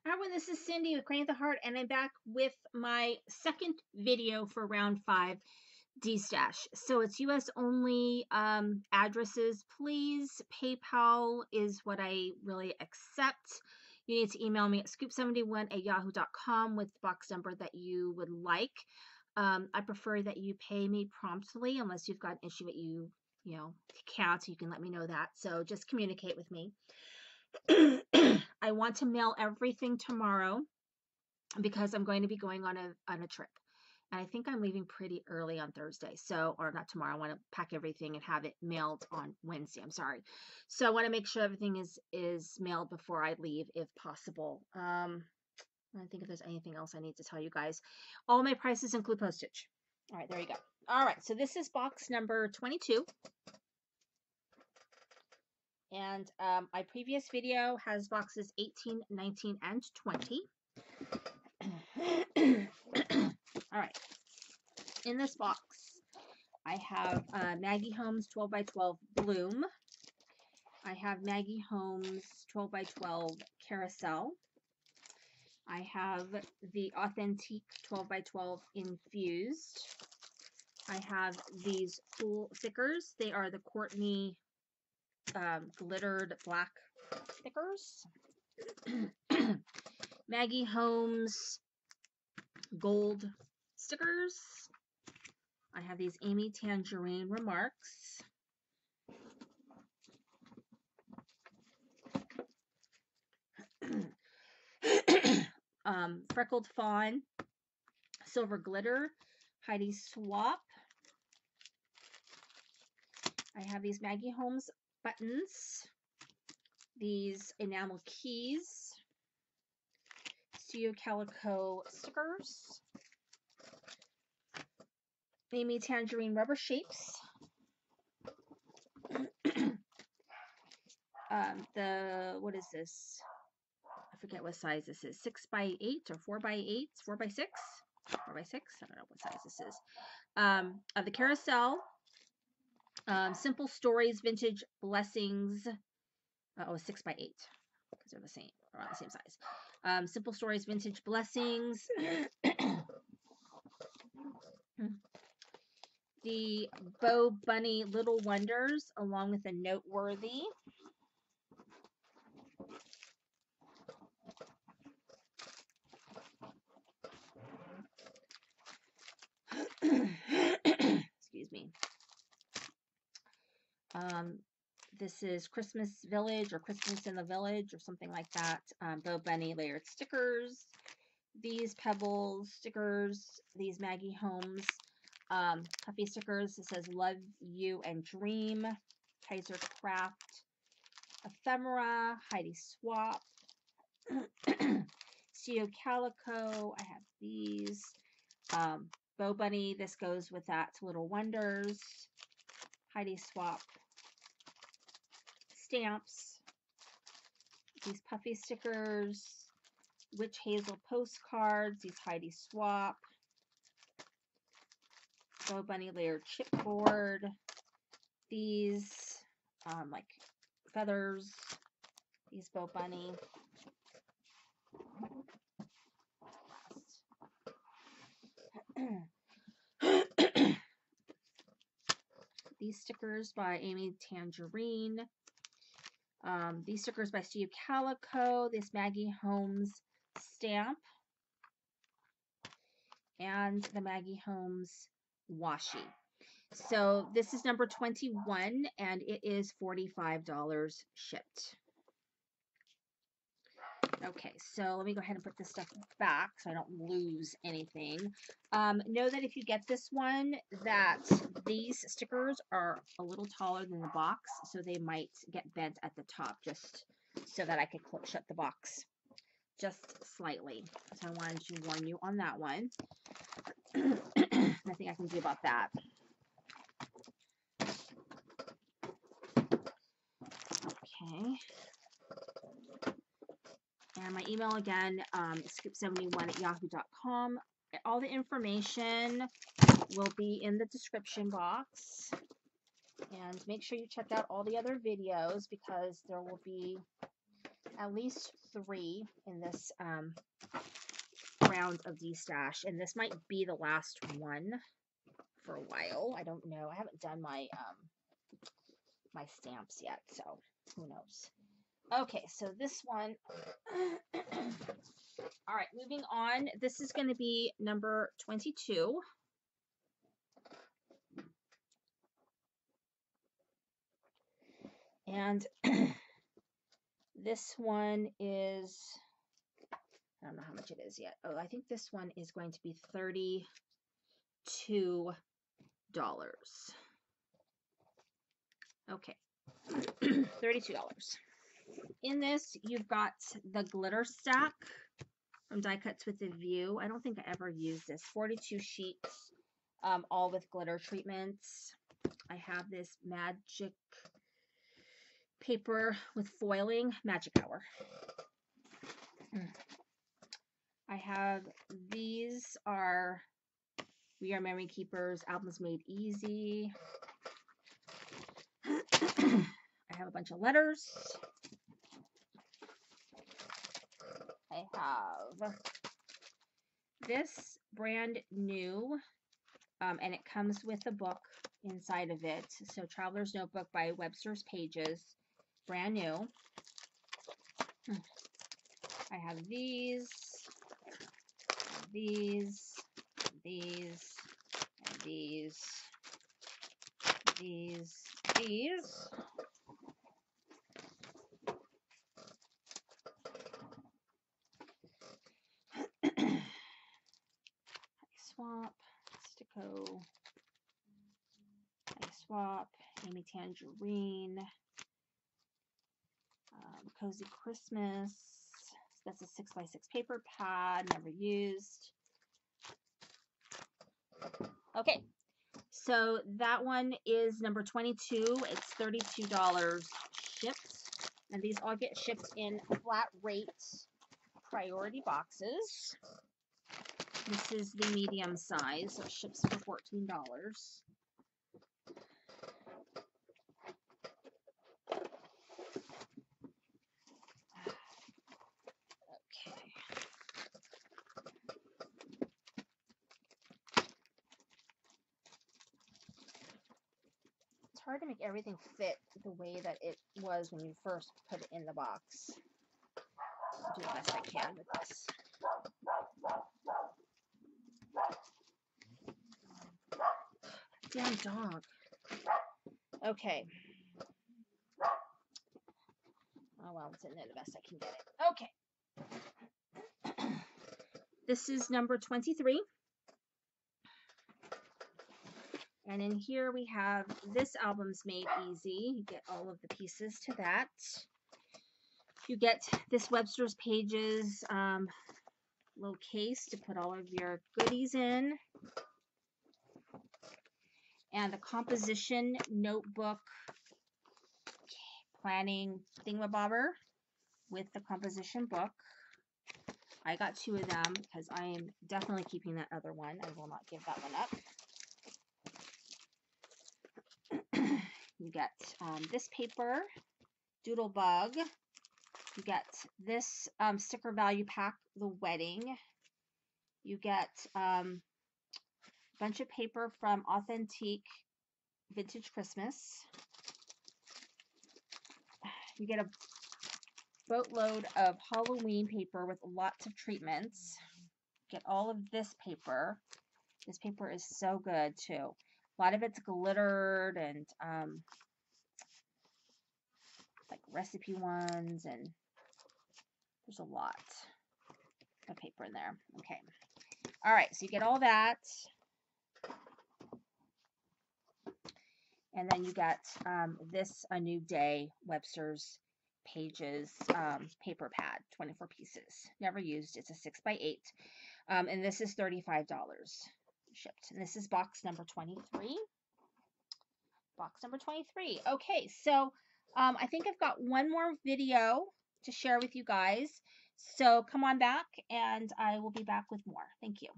Everyone, this is Cindy with Create the Heart, and I'm back with my second video for round 5 Destash. So it's US only addresses, please. PayPal is what I really accept. You need to email me at scoop71@yahoo.com with the box number that you would like. I prefer that you pay me promptly unless you've got an issue that you can't. You can let me know that. So just communicate with me. I want to mail everything tomorrow because I'm going to be going on a trip. And I think I'm leaving pretty early on Thursday. So, or not tomorrow. I want to pack everything and have it mailed on Wednesday. I'm sorry. So I want to make sure everything is mailed before I leave if possible. I don't think if there's anything else I need to tell you guys. All my prices include postage. All right, there you go. All right, so this is box number 22. And my previous video has boxes 18, 19, and 20. All right. In this box, I have Maggie Holmes 12 by 12 Bloom. I have Maggie Holmes 12 by 12 Carousel. I have the Authentique 12 by 12 Infused. I have these cool stickers. They are the Courtney glittered black stickers. Maggie Holmes gold stickers. I have these Amy Tangerine Remarks. Freckled Fawn Silver Glitter Heidi Swap. I have these Maggie Holmes buttons, these enamel keys, Studio Calico stickers, Amy Tangerine rubber shapes, what is this? I forget what size this is. 6 by 8 or 4 by 8, 4 by 6, 4 by 6. I don't know what size this is. Of the Carousel, Simple Stories Vintage Blessings. 6 by 8 because they're the same, around the same size. Simple Stories Vintage Blessings. The Bo Bunny Little Wonders, along with a Noteworthy. Excuse me. This is Christmas Village or Christmas in the Village or something like that. Bo Bunny layered stickers. These Pebbles stickers. These Maggie Holmes puffy stickers. It says Love You and Dream. Kaiser Craft. Ephemera. Heidi Swap. Studio Calico. I have these. Bo Bunny. This goes with that. Little Wonders. Heidi Swap. Stamps. These puffy stickers. Witch Hazel postcards. These Heidi Swap. Bo Bunny layered chipboard. These like feathers. These Bo Bunny. These stickers by Amy Tangerine. These stickers by Studio Calico. This Maggie Holmes stamp. And the Maggie Holmes washi. So this is number 21 and it is $45 shipped. Okay, so let me go ahead and put this stuff back so I don't lose anything. Know that if you get this one, that these stickers are a little taller than the box, so they might get bent at the top, just so that I could shut the box just slightly. So I wanted to warn you on that one. Nothing I can do about that. Okay. And my email again is scoop71@yahoo.com. All the information will be in the description box. And make sure you check out all the other videos because there will be at least 3 in this round of Destash, and this might be the last one for a while. I don't know. I haven't done my my stamps yet, so who knows. Okay, so this one. All right, moving on. This is going to be number 22. And this one is, I don't know how much it is yet. Oh, I think this one is going to be $32. Okay, $32. In this, you've got the glitter stack from Die Cuts with a View. I don't think I ever used this. 42 sheets, all with glitter treatments. I have this magic paper with foiling, Magic Hour. I have, these are We Are Memory Keepers, Albums Made Easy. I have a bunch of letters. I have this brand new, and it comes with a book inside of it. So Traveler's Notebook by Webster's Pages, brand new. I have these, and these, these. Swap, Sticko, Swap, Amy Tangerine, Cozy Christmas. That's a 6x6 paper pad, never used. Okay, so that one is number 22. It's $32 shipped, and these all get shipped in flat rate priority boxes. This is the medium size, so it ships for $14. It's hard to make everything fit the way that it was when you first put it in the box. I'll do the best I can with this. Damn dog. Okay. Oh well, it's in there the best I can get it. Okay. This is number 23. And in here we have this Album's Made Easy. You get all of the pieces to that. You get this Webster's Pages little case to put all of your goodies in. And the composition notebook planning thingamabobber with the composition book. I got 2 of them because I am definitely keeping that other one. I will not give that one up. You get this paper, Doodlebug. You get this sticker value pack, The Wedding. You get a bunch of paper from Authentique Vintage Christmas. You get a boatload of Halloween paper with lots of treatments. Get all of this paper. This paper is so good too. A lot of it's glittered and like recipe ones, and there's a lot of paper in there. Okay. All right, so you get all that. And then you got this A New Day Webster's Pages paper pad, 24 pieces. Never used. It's a 6x8. And this is $35 shipped. And this is box number 23. Box number 23. Okay, so I think I've got one more video to share with you guys. So come on back, and I will be back with more. Thank you.